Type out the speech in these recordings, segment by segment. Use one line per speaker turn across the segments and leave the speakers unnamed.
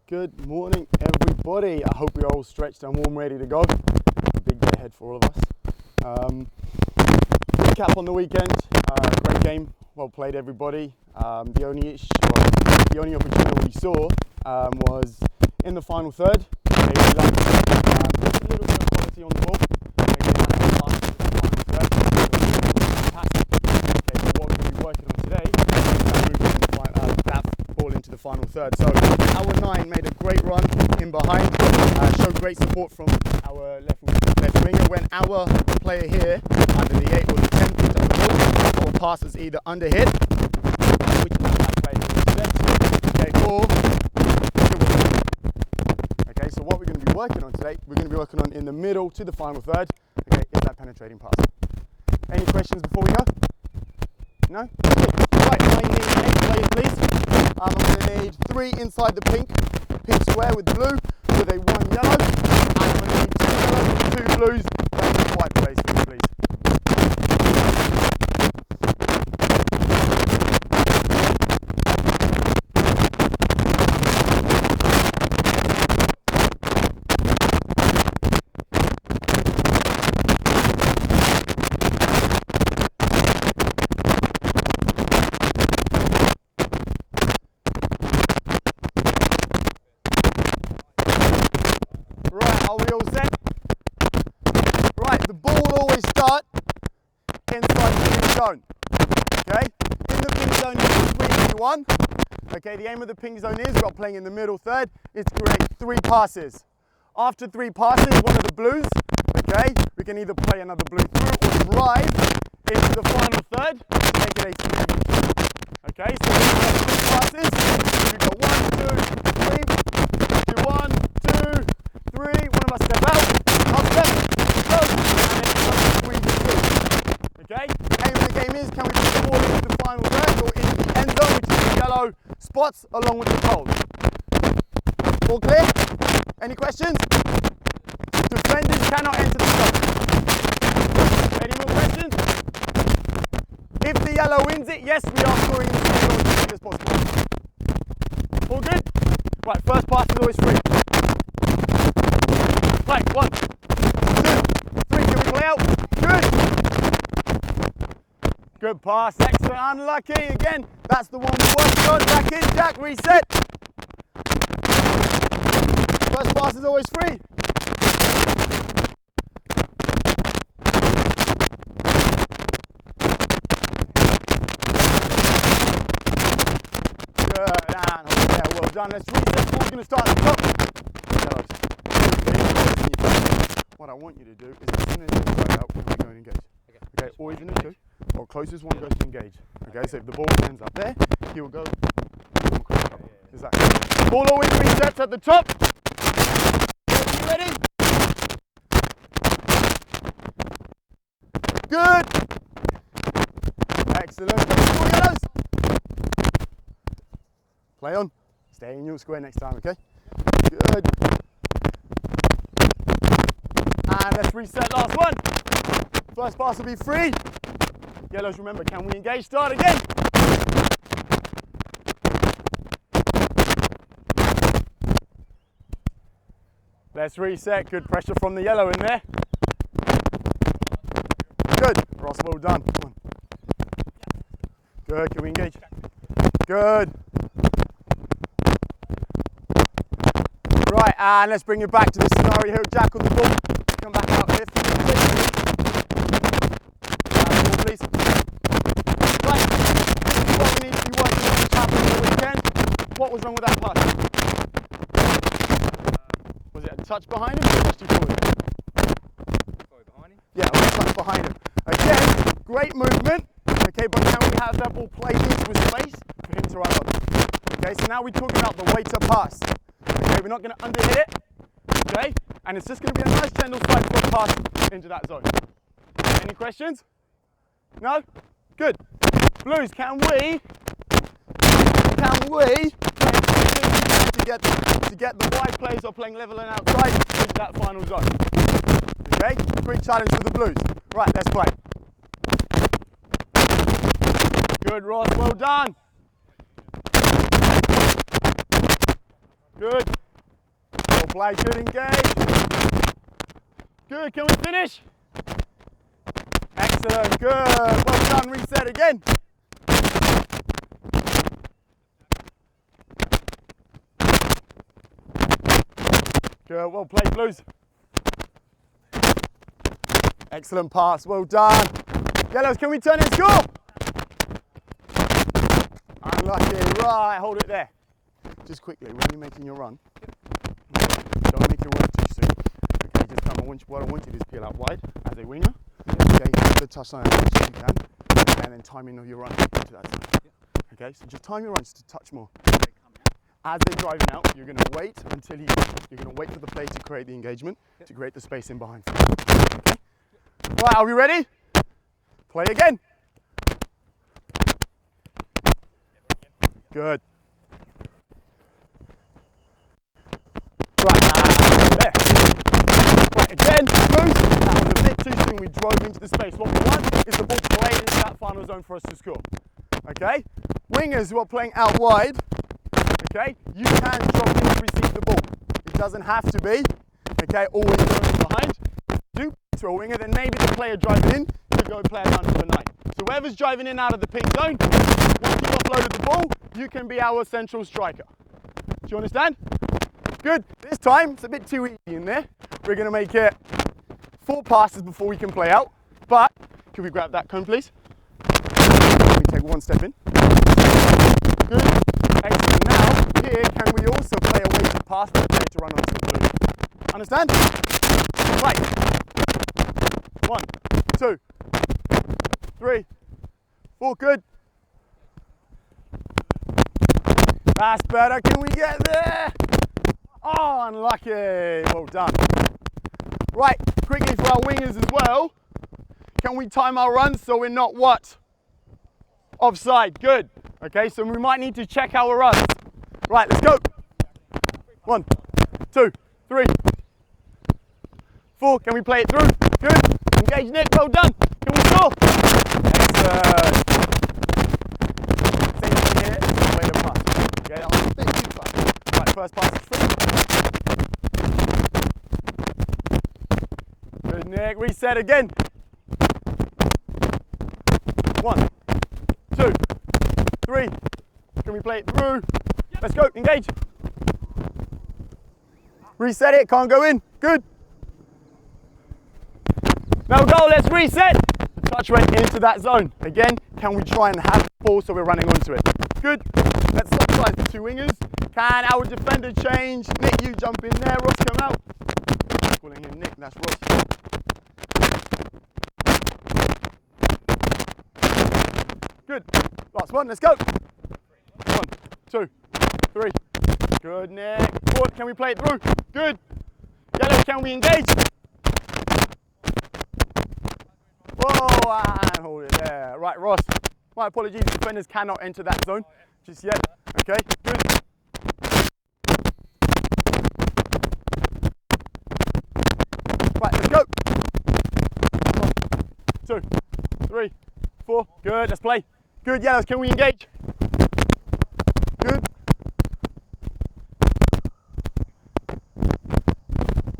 Good morning, everybody. I hope you're all stretched and warm, ready to go. A big day ahead for all of us. Recap on the weekend. Great game. Well played, everybody. The only opportunity we saw was in the final third. Just a little bit of quality on the ball. Okay, so what we're going to be working on today is that ball into the final third. So our 9 made a great run in behind, showed great support from our left winger. When our player here, under the 8 or the 10, picked up the ball, or passes either under hit, which is that player okay, or okay, so what we're going to be working on today, we're going to be working on in the middle to the final third, okay, is that penetrating pass. Any questions before we go? No? Right, I need 8 players, please. I'm going to need 3 inside the pink square with blue, with a 1 yellow, and I'm going to need 2 yellows and 2 blues, and 1 white players, please. Are we all set? Right, the ball will always start inside the pink zone. Okay? In the pink zone, it's 3-1. Okay, the aim of the pink zone is, we're not playing in the middle third, is to create 3 passes. After 3 passes, one of the blues, okay, we can either play another blue through or drive into the final third to make it a 3. Okay, so we have 3 passes. We go 1, 2, 3, 2, 1, 2, 3, one of us step out, I'll step, go, and then it's between the 2. Okay? Aim of the game is, can we put the ball into the final third or into the end zone, which is the yellow spots along with the poles. All clear? Any questions? Defenders cannot enter the zone. Any more questions? If the yellow wins it, yes, we are scoring in the same zone as quickly as possible. All good? Right, first pass is always free. Right, 1, 2, 3, can we play out? Good. Good pass, excellent, unlucky, again, that's the one we worked on, back in, Jack, reset. First pass is always free. Good, and yeah, well done, let's reset, ball's going to start at the top. What I want you to do is as soon as you go out, we go and engage. Okay, or even the 2, or closest one goes to engage. Okay, so if the ball ends up there, he will go. Exactly. Ball always resets at the top. You ready? Good. Excellent. 4 yellows. Play on. Stay in your square next time, okay? Good. And let's reset last one. First pass will be free. Yellows, remember, can we engage? Start again. Let's reset. Good pressure from the yellow in there. Good. Ross, well done. Good. Can we engage? Good. Right, and let's bring it back to the scenario here. Jack on the ball. Come back out here. Please. Right. What we need to be working on, which happened on the weekend. What was wrong with that pass? Was it a touch behind him or a touch too forward?
Sorry, behind him?
Yeah, a touch behind him. Again, great movement. Okay, but now we have that ball played into his space for him to run on. Okay, so now we're talking about the way to pass. Okay, we're not going to underhit it. Okay, and it's just going to be a nice gentle side foot pass into that zone. Any questions? No? Good. Blues, can we to get the wide players who are playing level and outside into that final zone? Okay, quick challenge for the Blues. Right, let's play. Good, Ross, well done. Good. Well play, good engage. Good, can we finish? Excellent, good. Well done, reset again. Good, well played, Blues. Excellent pass, well done. Yellows, can we turn and score? Unlucky, right, hold it there. Just quickly, when you're making your run, don't make your run too soon. Okay, just come, what I want you to do is peel out wide as a winger. Okay, get the touchline as much as you can, and then timing your run into that zone. Okay, so just time your runs to touch more. As they're driving out, you're going to wait until you're going to wait for the play to create the engagement, to create the space in behind. Okay? Right, are we ready? Play again. Good. Right, there. Right, again, Blues. That was a bit too soon. We drove into the space. What we want is the ball played into that final zone for us to score. Okay? Wingers who are playing out wide, okay, you can drop in to receive the ball. It doesn't have to be, okay, always going behind. If you do to a winger, then maybe the player driving in could go play down to a 9. So whoever's driving in out of the pink zone, once you've offloaded the ball, you can be our central striker. Do you understand? Good. This time, it's a bit too easy in there. We're going to make it 4 passes before we can play out. But, can we grab that cone, please? We take 1 step in. Good. Excellent. Now, here, can we also play a weighted pass for the player to run onto the blue? Understand? Right. 1, 2, 3, 4. Good. That's better. Can we get there? Oh, unlucky. Well done. Right. Quickly for our wingers as well. Can we time our runs so we're not what? Offside. Good. Okay, so we might need to check our runs. Right, let's go. 1, 2, 3, 4. Can we play it through? Good. Engage, Nick. Well done. Can we score? Excellent. Same thing here. Play the pass. Okay, that was a bit too fast. Right, first pass is free. Good, Nick. Reset again. 1, 2, 3. Can we play it through? Let's go. Engage. Reset it. Can't go in. Good. Now go. Let's reset. The touch went into that zone. Again, can we try and have the ball so we're running onto it? Good. Let's stop size the 2 wingers. Can our defender change? Nick, you jump in there. Ross, come out. Calling him Nick. That's Ross. Good. Last one. Let's go. 1, 2, 3. Good, Nick. 4. Can we play it through? Good. Yellow, can we engage? Whoa, and hold it there. Right, Ross. My apologies, defenders cannot enter that zone just yet. Okay, good. Right, let's go. 1, 2, 3, 4. Good, let's play. Good, Yellows, can we engage? Good.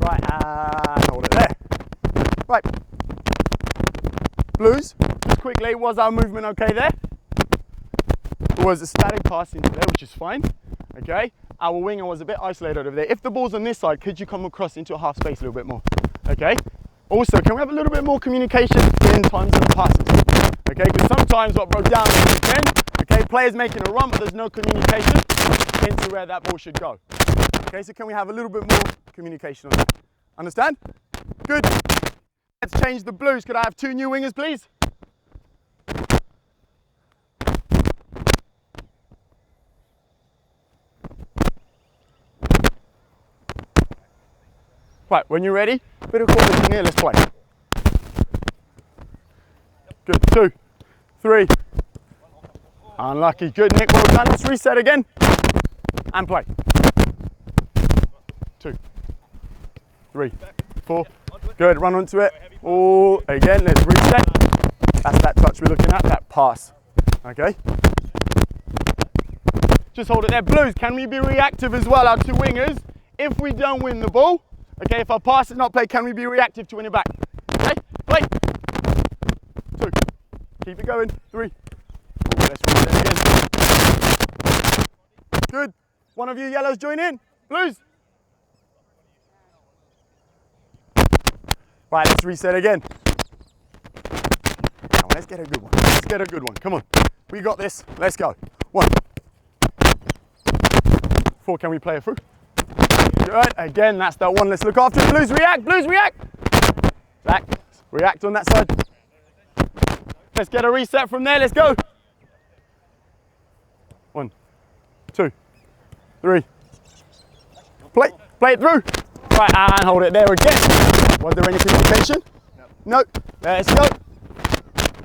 Right, and hold it there. Right. Blues, just quickly, was our movement okay there? It was a static pass into there, which is fine. Okay. Our winger was a bit isolated over there. If the ball's on this side, could you come across into a half space a little bit more? Okay. Also, can we have a little bit more communication in times of the passes? Okay, because sometimes what broke down this weekend, okay, players making a run, but there's no communication into where that ball should go. Okay, so can we have a little bit more communication on that? Understand? Good. Let's change the Blues. Could I have 2 new wingers, please? Right, when you're ready, bit of coordination here, let's play. Good, 2, 3. Unlucky, good, Nick, well done. Let's reset again. And play. 2, 3, 4. Good, run onto it. Oh, again, let's reset. That's that touch we're looking at, that pass. Okay. Just hold it there. Blues, can we be reactive as well, our two wingers? If we don't win the ball, okay, if our pass is not played, can we be reactive to win it back? Okay, play. 2. Keep it going. 3. Let's reset again. Good. One of you yellows join in. Blues. Right, let's reset again. Now let's get a good one. Let's get a good one. Come on. We got this. Let's go. 1. 4, can we play it through? Good. Again, that's that one. Let's look after it. Blues, react. Blues, react. Zach, react on that side. Let's get a reset from there. Let's go. 1, 2, 3. Play it through. Right, and hold it there again. Was there any communication? No. Let's go.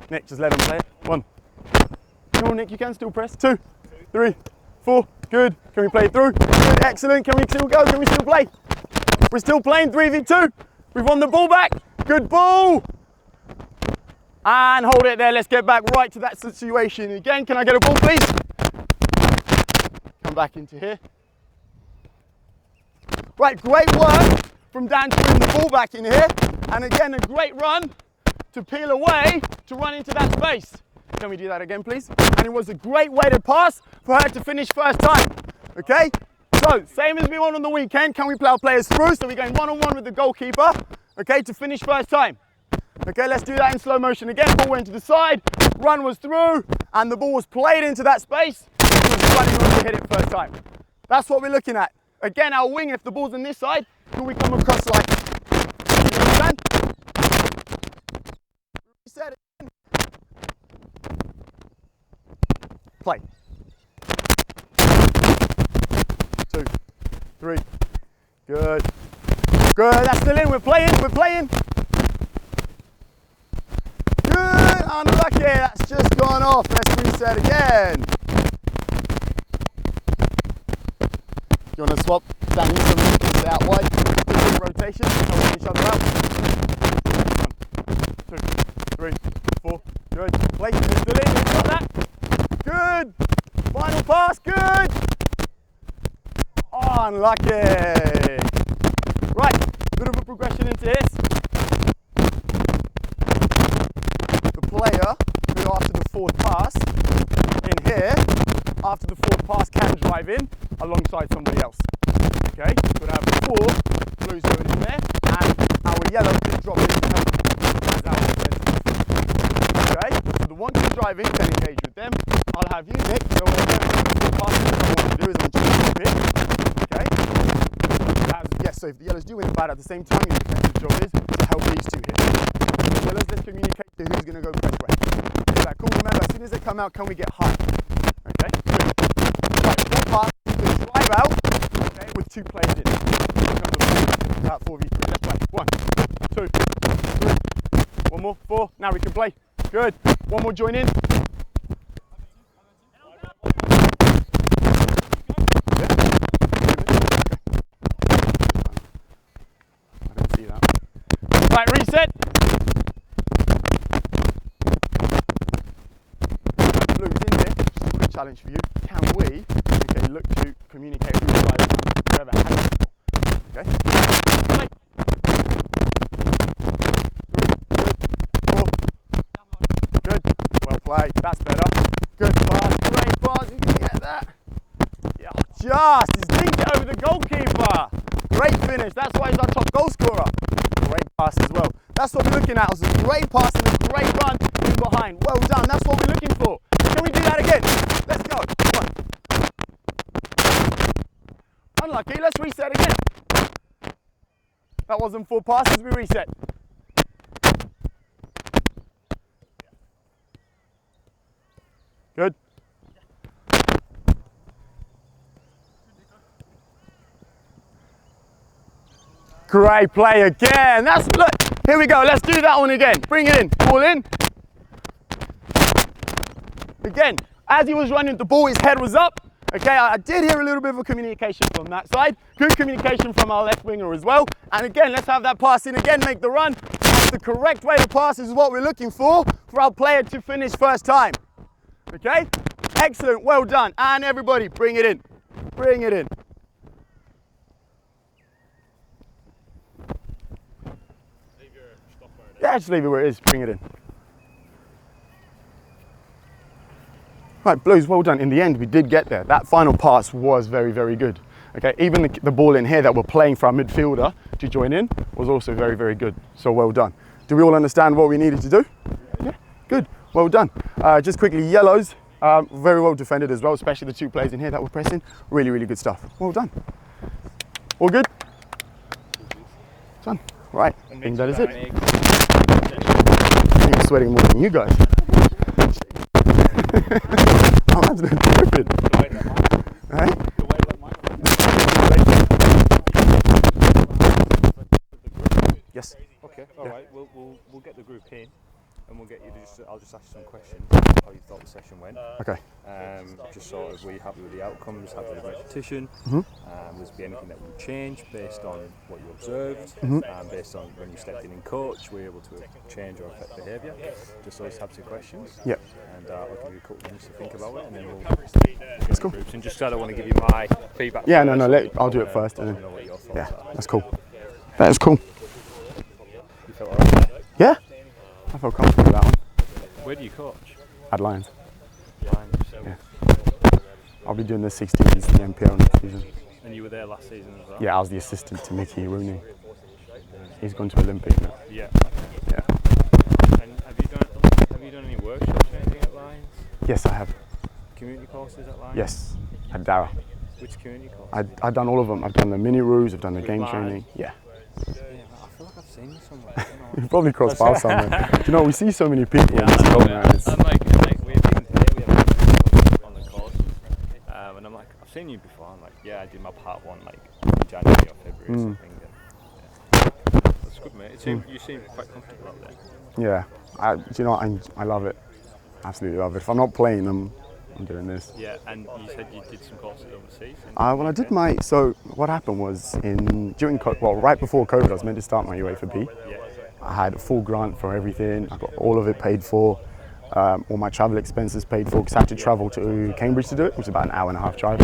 Nick, just let him play it. 1. Come on, Nick, you can still press. 2, 3, 4. Good. Can we play it through? Good. Excellent. Can we still go? Can we still play? We're still playing 3v2. We've won the ball back. Good ball. And hold it there. Let's get back right to that situation again. Can I get a ball, please? Come back into here. Right, great work from Dan to bring the ball back in here. And again, a great run to peel away to run into that space. Can we do that again, please? And it was a great way to pass for her to finish first time. Okay? So, same as we won on the weekend, can we play our players through? So we're going one-on-one with the goalkeeper, okay, to finish first time. Okay, let's do that in slow motion again. Ball went to the side, run was through, and the ball was played into that space. It was running on to hit it first time. That's what we're looking at. Again, our wing, if the ball's on this side, can we come across like this? You understand? Reset it. Play. 2, 3. Good. Good. That's still in. We're playing. We're playing. Good. Unlucky. That's just gone off. Let's reset again. You want to swap Danny so we can stay out wide? Different rotation. Helping each other out. 1, 2, 3, 4. Good. Play. We're still in. We've got that. Good. Final pass. Good. Oh, unlucky. Right. Bit of a progression into this. The player who after the forward pass in here, after the forward pass can drive in alongside somebody else. Okay. Could have 4 blues going in there and our yellow can drop in and help as our defensive. Okay. So the one who's driving can engage with them. I'll have you, Nick, go over there and pass. What I want to do is I want you to drop in. Okay? Yes, so if the yellows do win the bat at the same time, your defensive job is to help these two hit. The yellows, let's communicate to who's going to go press way. Is that cool? Remember, as soon as they come out, can we get high? Okay? Good. Right, one pass, you can drive out, okay, with 2 players in. About 4v3. Let's play. 1, 2, 3. One more, 4. Now we can play. Good. One more join in. Right, reset. Blues in there, just a challenge for you. Can we, okay, look to communicate with whoever has it. Okay? Play. 3, good, 4. Good. Well played. That's better. Good pass. Great pass. You can get that. Yeah, just. He's linked it over the goalkeeper. Great finish. That's why he's our top goal scorer. Great pass as well. That's what we're looking at. It was a great pass and a great run in behind. Well done. That's what we're looking for. Can we do that again? Let's go. Come on. Unlucky. Let's reset again. That wasn't 4 passes. We reset. Good. Great play again. That's, look, here we go. Let's do that one again. Bring it in. Ball in. Again, as he was running the ball, his head was up. Okay, I did hear a little bit of a communication from that side. Good communication from our left winger as well. And again, let's have that pass in again, make the run. That's the correct way to pass is what we're looking for our player to finish first time. Okay, Excellent, well done. And everybody, bring it in. Bring it in. Yeah, just leave it where it is. Bring it in. Right, Blues, well done. In the end, we did get there. That final pass was very, very good. Okay, even the ball in here that we're playing for our midfielder to join in was also very, very good. So well done. Do we all understand what we needed to do? Yeah, good. Well done. Just quickly, yellows, very well defended as well, especially the two players in here that were pressing. Really, really good stuff. Well done. All good? Done. Right, I think that is it. I'm sweating more than you guys. I'm absolutely stupid. Hey? Yes.
Okay. All right. We'll get the group in, and we'll get you to I'll just ask you some questions. How you thought the session went.
Okay.
Just sort of, were you happy with the outcomes? Happy with the repetition? Was there anything that would change based on what you observed? Based on when you stepped in coach, were you able to change or affect behaviour? Just those types of questions.
Yep.
And I'll give you a couple of minutes to think about it, and then we'll.
That's cool.
And just I don't want to give you my feedback.
Yeah, no, I'll do it first, and then.
Know what your thoughts
Yeah,
are.
that's cool. That is cool.
You felt alright?
Yeah, I felt comfortable with that one.
Where do you coach?
At Lions.
Lions.
Yeah. I'll be doing the 16s, the MPL next season.
And you were there last season as well?
Yeah, I was the assistant to Mickey Rooney. He's gone to Olympic now.
Yeah.
Yeah.
And have you done any workshops or anything at Lions?
Yes, I have.
Community courses at Lions?
Yes, at Dara.
Which community course?
I've done all of them. I've done the mini roos, I've done the game
Lions?
training. Yeah.
Yeah, I feel like I've seen you somewhere. I don't know.
You've probably crossed paths somewhere. Do you know, we see so many people in this
I know,
club, man. It's,
I'm like we have even today, we have people on the course. And I'm like, I've seen you before. I'm like, yeah, I did my part one like in January or February or something. And, yeah. That's good, mate. You seem quite comfortable out there.
yeah. Do you know, I love it. Absolutely love it. If I'm not playing, I'm doing this.
Yeah, and you said you did some courses overseas.
Well, I did so what happened was right before COVID, I was meant to start my UEFA B.
Yeah.
I had a full grant for everything. I got all of it paid for, all my travel expenses paid for, because I had to travel to Cambridge to do it, which was about an hour and a half drive.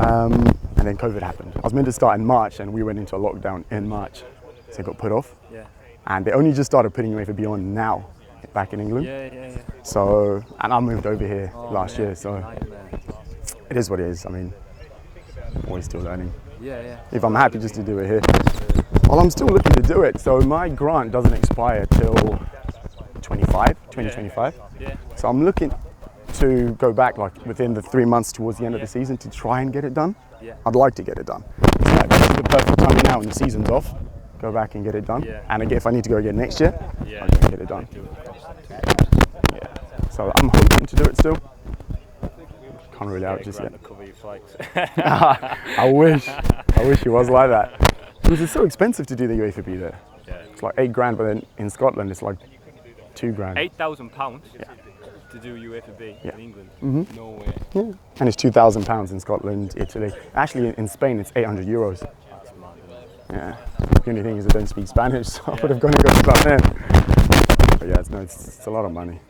And then COVID happened. I was meant to start in March, and we went into a lockdown in March, so it got put off.
Yeah.
And they only just started putting UEFA B on now, back in England.
Yeah.
So, and I moved over here last year, so
Nightmare.
it is what it is. I mean, always still learning.
Yeah.
If I'm happy just to do it here. Well, I'm still looking to do it. So my grant doesn't expire till 2025.
Yeah.
So I'm looking to go back like within the 3 months towards the end of the season to try and get it done.
Yeah.
I'd like to get it done. So like, this is the perfect time now when the season's off. Go back and get it done.
Yeah.
And again, if I need to go again next year,
Yeah.
I'll get it done. Yeah. So I'm hoping to do it still. Can't rule it out just yet.
To cover your flights.
I wish it was like that. Because it's so expensive to do the UEFA B there.
Yeah.
It's like £8,000, but then in Scotland it's like £2,000.
£8,000 to do UEFA B in England. No way.
Yeah. And it's £2,000 in Scotland, Italy. Actually, in Spain it's €800.
That's mad, isn't it?
Yeah. The only thing is I don't speak Spanish, so I would have gone and got stuff there. But yeah, it's a lot of money.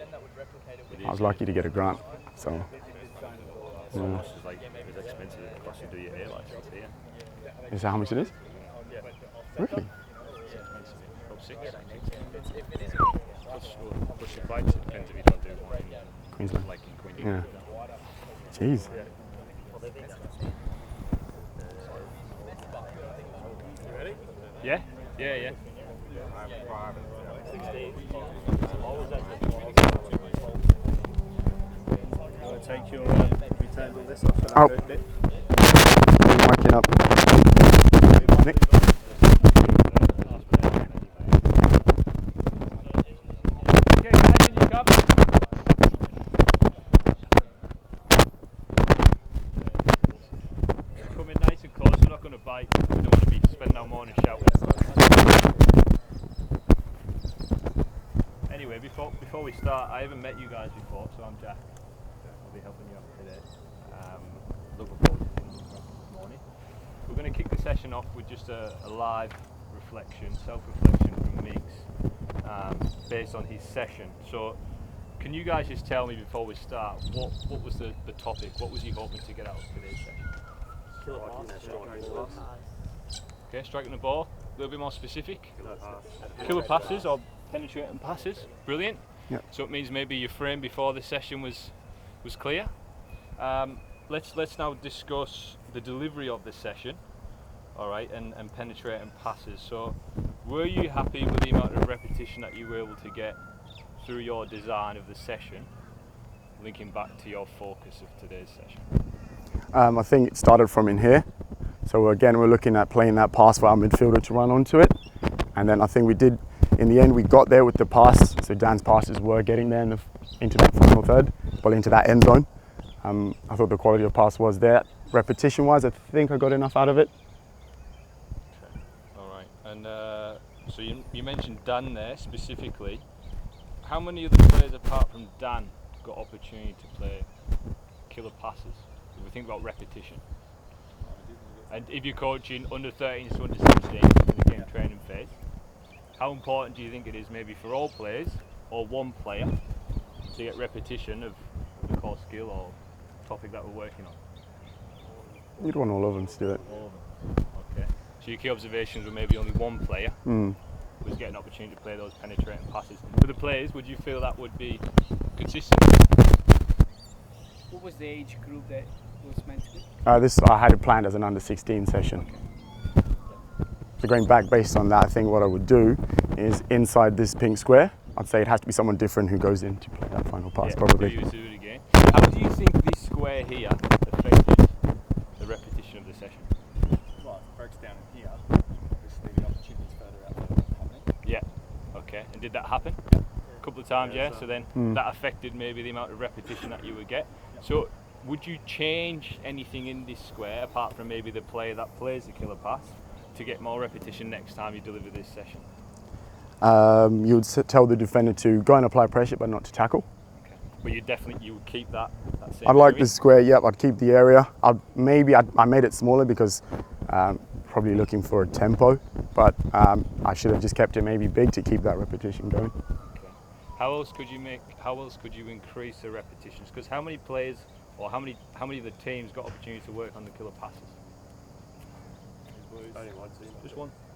I was lucky to get a grant, so. Yeah.
It's like it's expensive. It costs you to do your hair license here.
Is that how much it is? Really?
About 6. Plus your flights. It depends if you don't do one in
Queensland.
like in Queensland.
Yeah. Jeez.
Yeah. Take your return all this off.
Oh. Miking up. Nick?
Okay, guys, in your cup. Come in nice and close, we're not going to bite. We don't want to be spending our morning shouting. Anyway, before we start, I haven't met you guys before, so I'm Jack. I'll be helping you out today. Looking forward to this morning. We're going to kick the session off with just a live reflection, self-reflection from Migs, based on his session. So can you guys just tell me before we start, what was the topic? What was you hoping to get out of today's session? Okay, striking the ball. A little bit more specific. Killer passes or penetrating passes. Brilliant.
Yep.
So it means maybe your frame before the session was clear. Let's now discuss the delivery of the session. All right, and penetrating passes. So, were you happy with the amount of repetition that you were able to get through your design of the session, linking back to your focus of today's session?
I think it started from in here. So again, we're looking at playing that pass for our midfielder to run onto it. And then I think we did, in the end, we got there with the pass. So Dan's passes were getting there into that final third, but into that end zone. I thought the quality of pass was there. Repetition-wise, I think I got enough out of it.
Okay. All right. And so you mentioned Dan there specifically. How many of the players apart from Dan got opportunity to play killer passes? If we think about repetition. And if you're coaching under 13 to under 16 in the game training phase, how important do you think it is maybe for all players or one player to get repetition of the core skill or topic that we're working on?
You'd want all of them to do it.
All of them. Okay. So your key observations were maybe only one player was getting an opportunity to play those penetrating passes. For the players, would you feel that would be consistent?
What was the age group that was meant to be?
I had it planned as an under 16 session. So going back based on that, I think what I would do is inside this pink square, I'd say it has to be someone different who goes in to play that final pass, probably.
So you do it again. How do you think this square here affected the repetition of the session?
Well, it breaks down in here. Obviously, the opportunities further out there are happening.
Yeah. Okay. And did that happen? A couple of times, yeah. So then that affected maybe the amount of repetition that you would get. So would you change anything in this square apart from maybe the player that plays the killer pass to get more repetition next time you deliver this session?
You would tell the defender to go and apply pressure, but not to tackle.
Okay. But you would keep that same
I'd like
area?
the square, yep, I'd keep the area. I made it smaller because probably looking for a tempo, but I should have just kept it maybe big to keep that repetition going.
Okay. How else could you increase the repetitions? Because how many players or how many of the teams got opportunity to work on the killer passes?
Only one team.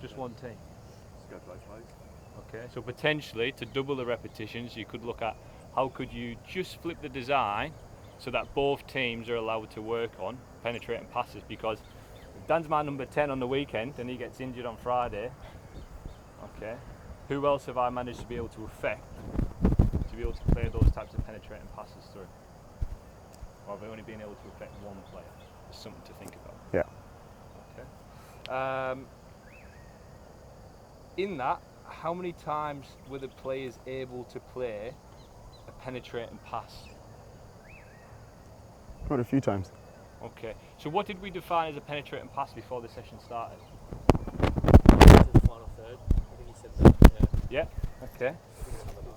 Just one team.
Let's go both ways.
Okay, so potentially to double the repetitions, you could look at how could you just flip the design so that both teams are allowed to work on penetrating passes, because if Dan's my number 10 on the weekend and he gets injured on Friday, okay, who else have I managed to be able to affect to be able to play those types of penetrating passes through? Or have I only been able to affect one player? There's something to think about.
Yeah.
Okay. In that, how many times were the players able to play a penetrating pass?
Quite a few times.
Okay, so what did we define as a penetrating pass before the session started?
The final third. I think he said that.
Yeah, okay.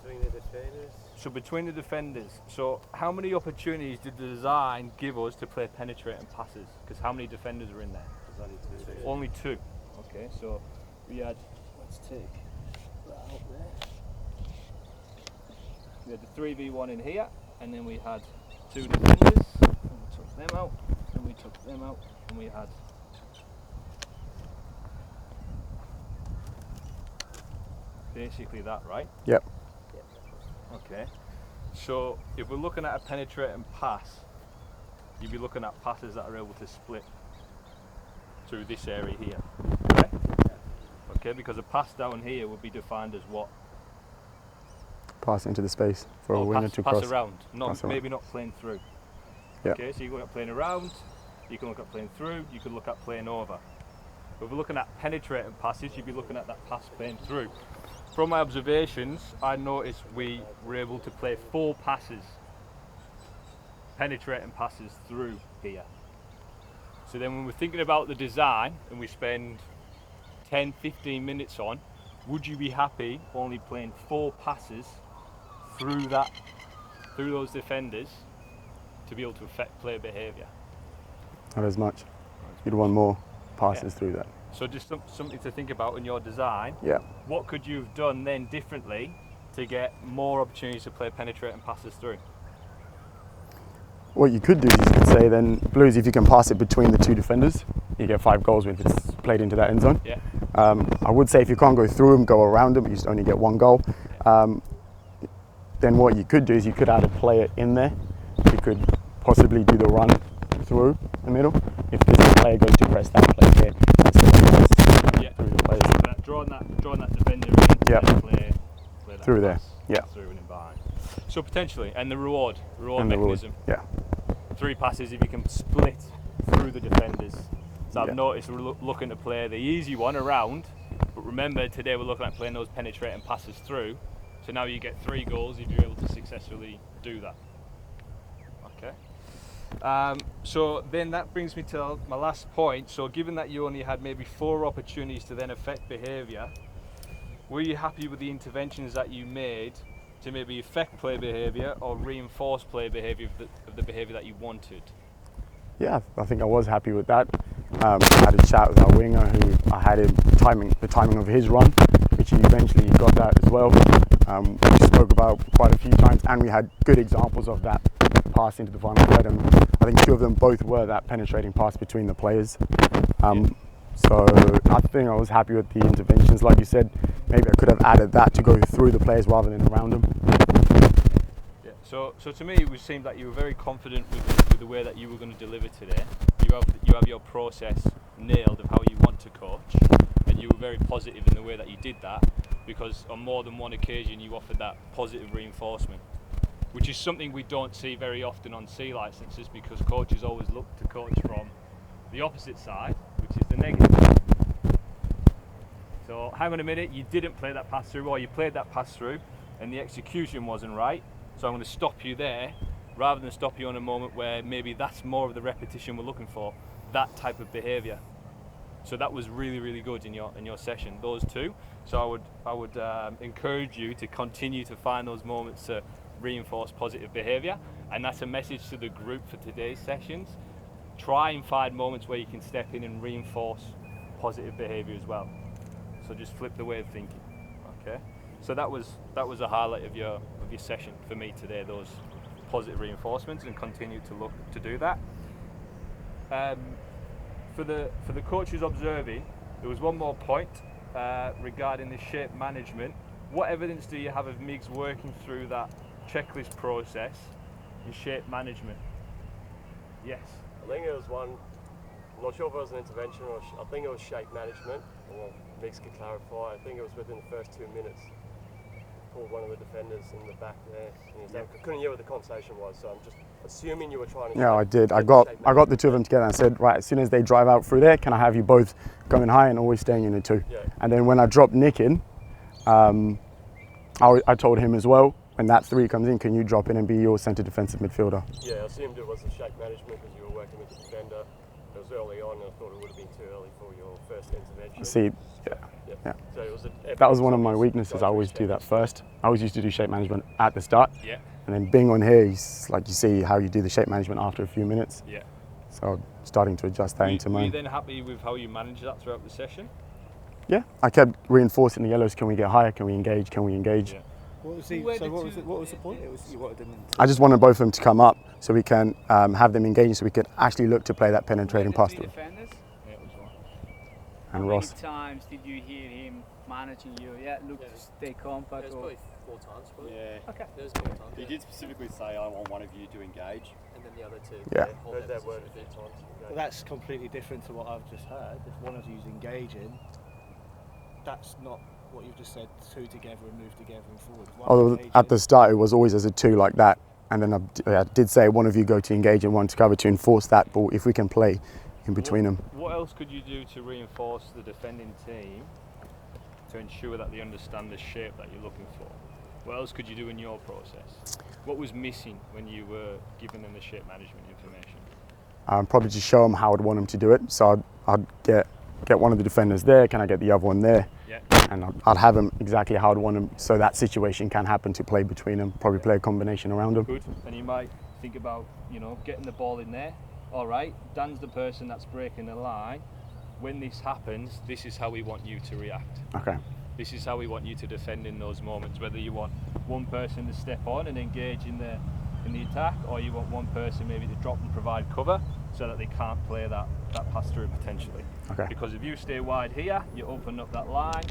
Between the defenders.
So between the defenders, so how many opportunities did the design give us to play penetrating passes? Because how many defenders were in there?
There's only two.
Only two. Okay, so we had, let's take that out there. We had the 3v1 in here, and then we had two defenders, and we took them out, and we took them out, and we had basically that, right?
Yep.
Okay. So if we're looking at a penetrating pass, you'd be looking at passes that are able to split through this area here, correct? Okay, because a pass down here would be defined as what?
Pass into the space for a winger to cross.
Pass around,
Pass around.
maybe not playing through.
Yep.
Okay, so you can look at playing around, you can look at playing through, you can look at playing over. But if we're looking at penetrating passes, you'd be looking at that pass playing through. From my observations, I noticed we were able to play 4 passes, penetrating passes through here. So then when we're thinking about the design and we spend 10-15 minutes on, would you be happy only playing 4 passes through those defenders to be able to affect player behaviour?
Not as much. You'd want more passes through that.
So just something to think about in your design.
Yeah.
What could you have done then differently to get more opportunities to play penetrating passes through?
What you could do is you could say then, Blues, if you can pass it between the 2 defenders, you get 5 goals if it's played into that end zone.
Yeah.
I would say if you can't go through them, go around them, you just only get 1 goal. Then what you could do is you could add a player in there. You could possibly do the run through the middle. If this player goes to press that player there, instead of press
Yeah.
through the players.
Drawing that defender in,
Yeah.
then play that
Through there.
pass
Yeah.
through and in behind. So potentially, and the reward
And the reward.
mechanism.
Yeah.
3 passes if you can split through the defenders. So I've
Yeah.
noticed we're looking to play the easy one around, but remember today we're looking at playing those penetrating passes through. So now you get 3 goals if you're able to successfully do that. Okay. So then that brings me to my last point. So given that you only had maybe 4 opportunities to then affect behaviour, were you happy with the interventions that you made to maybe affect play behaviour or reinforce play behaviour of the behaviour that you wanted?
Yeah, I think I was happy with that. I had a chat with our winger who I had him the timing of his run, which he eventually got that as well. We spoke about quite a few times, and we had good examples of that pass into the final third, and I think 2 of them both were that penetrating pass between the players. So I think I was happy with the interventions. Like you said, maybe I could have added that to go through the players rather than around them.
Yeah. So to me, it seemed like you were very confident with the way that you were going to deliver today. You have your process nailed of how you want to coach, and you were very positive in the way that you did that, because on more than one occasion you offered that positive reinforcement, which is something we don't see very often on C licenses, because coaches always look to coach from the opposite side, which is the negative. So hang on a minute, you didn't play that pass through, or you played that pass through and the execution wasn't right, so I'm going to stop you there rather than stop you on a moment where maybe that's more of the repetition we're looking for, that type of behaviour. So that was really, really good in your session, those 2. So I would encourage you to continue to find those moments to reinforce positive behaviour, and that's a message to the group for today's sessions. Try and find moments where you can step in and reinforce positive behaviour as well. So just flip the way of thinking. Okay. So that was a highlight of your session for me today. Those positive reinforcements, and continue to look to do that. For the coaches observing, there was one more point regarding the shape management. What evidence do you have of Migs working through that checklist process in shape management? Yes.
I think it was one, I'm not sure if it was an intervention or I think it was shape management. Well, Migs could clarify. I think it was within the first 2 minutes. Pulled one of the defenders in the back there. And I couldn't hear what the conversation was, so I'm just assuming you were trying to.
Yeah, I did. I got the 2 of them together and I said, right, as soon as they drive out through there, can I have you both going high and always staying in the 2?
Yeah.
And then when I dropped Nick in, I told him as well, when that 3 comes in, can you drop in and be your centre defensive midfielder?
Yeah, I assumed it was the shape management because you were working with the defender. It was early on, and I thought it would have been too early for your first intervention.
See,
Yeah.
yeah.
So it was
That was one of my weaknesses. I always do that first. I always used to do shape management at the start.
Yeah.
And then being on here, like you see how you do the shape management after a few minutes.
Yeah.
So starting to adjust that into
Were you
mine.
then happy with how you managed that throughout the session?
Yeah, I kept reinforcing the yellows. Can we get higher? Can we engage? Can we engage?
Yeah.
What was
Where
so
did
what was
you-
it? What was the point? It was you wanted them to.
I just wanted both of them to come up so we can have them engaging, so we could actually look to play that penetrating
Were
pass
the
through.
defenders?
Yeah, it was one.
And
How
Ross.
many times did you hear him managing you? Yeah, look,
Yeah.
stay compact.
There's
Or,
probably 4 times, probably.
Yeah.
okay.
There's 4 times.
He
Yeah.
did specifically say, "I want one of you to engage."
And then the other 2.
Yeah.
hold
Heard
their
that word a
position.
few times.
Well, that's completely different to what I've just heard. If one of you's engaging, that's not what you've just said. 2 together and move together and forward. One
Although
engaging.
at the start it was always as a 2 like that, and then I did say one of you go to engage and one to cover to enforce that ball if we can play in between them.
What else could you do to reinforce the defending team to ensure that they understand the shape that you're looking for? What else could you do in your process? What was missing when you were giving them the shape management information?
Probably just show them how I'd want them to do it. So I'd get one of the defenders there. Can I get the other one there?
Yeah.
And I'd have them exactly how I'd want them, so that situation can happen to play between them. Probably play a combination around them.
Good. And you might think about, getting the ball in there. All right, Dan's the person that's breaking the line. When this happens, this is how we want you to react.
Okay.
this is how we want you to defend in those moments, whether you want one person to step on and engage in the attack, or you want one person maybe to drop and provide cover so that they can't play that pass through potentially.
Okay.
Because if you stay wide here, you open up that line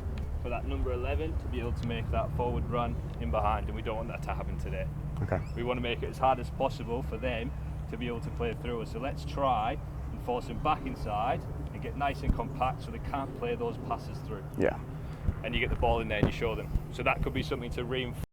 for that number 11 to be able to make that forward run in behind, and we don't want that to happen today.
Okay.
We want to make it as hard as possible for them to be able to play through us. So let's try and force them back inside and get nice and compact so they can't play those passes through.
Yeah.
And you get the ball in there and you show them. So that could be something to reinforce